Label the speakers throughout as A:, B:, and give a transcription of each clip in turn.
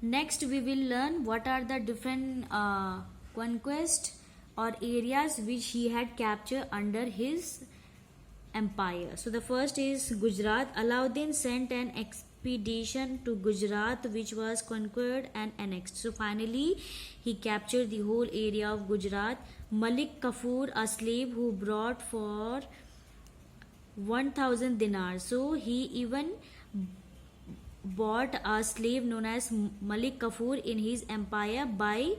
A: Next, we will learn what are the different conquest or areas which he had captured under his empire. So the first is Gujarat. Alauddin sent an expedition to Gujarat which was conquered and annexed. So finally he captured the whole area of Gujarat. Malik Kafur, a slave who brought for 1000 dinars. So he even bought a slave known as Malik Kafur in his empire by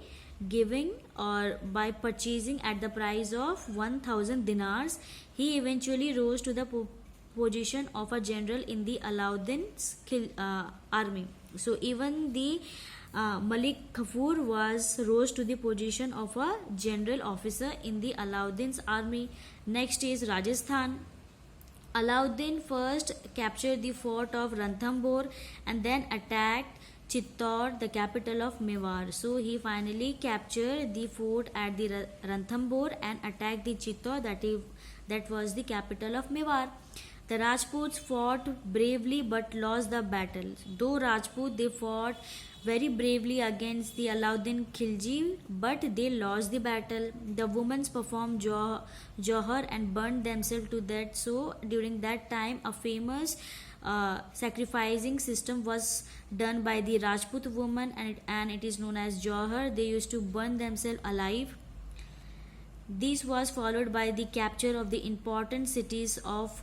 A: giving or by purchasing at the price of 1000 dinars. He eventually rose to the position of a general in the Alauddin's army. So even the Malik Kafur rose to the position of a general officer in the Alauddin's army. Next is Rajasthan. Alauddin first captured the fort of Ranthambore and then attacked Chittor, the capital of Mewar. So he finally captured the fort at the Ranthambore and attacked the Chittor, that was the capital of Mewar. The Rajputs fought bravely but lost the battle. Though Rajput, they fought very bravely against the Alauddin Khilji, but they lost the battle. The women performed Johar and burned themselves to death. So during that time, a famous sacrificing system was done by the Rajput women, and it is known as Johar. They used to burn themselves alive. This was followed by the capture of the important cities of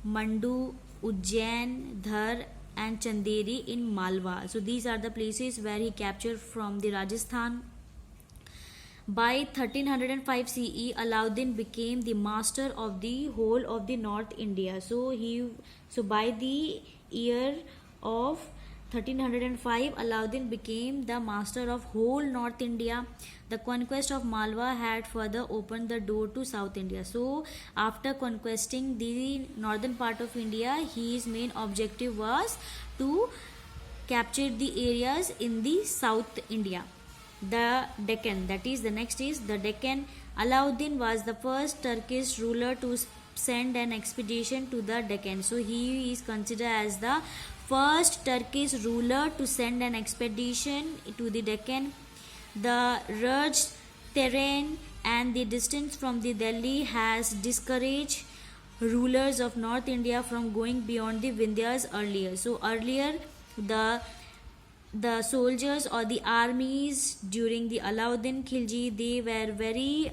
A: Mandu, Ujjain, Dhar and Chanderi in Malwa. So these are the places where he captured from the Rajasthan. By 1305 CE, Alauddin became the master of the whole of the North India. So by the year of 1305, Alauddin became the master of whole North India. The conquest of Malwa had further opened the door to South India. So after conquesting the northern part of India, his main objective was to capture the areas in the South India. The Deccan, that is the next is the Deccan. Alauddin was the first Turkish ruler to send an expedition to the Deccan. So he is considered as the first Turkish ruler to send an expedition to the Deccan. The rugged terrain and the distance from the Delhi has discouraged rulers of North India from going beyond the Vindhyas earlier. So earlier the soldiers or the armies during the Alauddin Khilji, they were very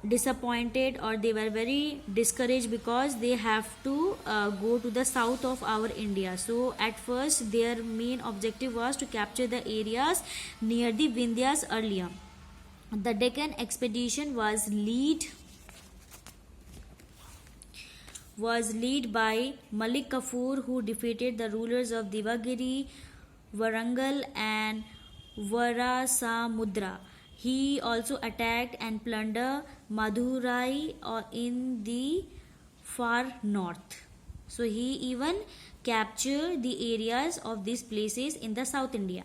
A: disappointed or they were very discouraged because they have to go to the south of our India. So at first their main objective was to capture the areas near the Vindhyas earlier. The Deccan expedition was led by Malik Kafur, who defeated the rulers of Devagiri, Warangal and Varasamudra. He also attacked and plundered Madurai in the far north. So he even captured the areas of these places in the South India.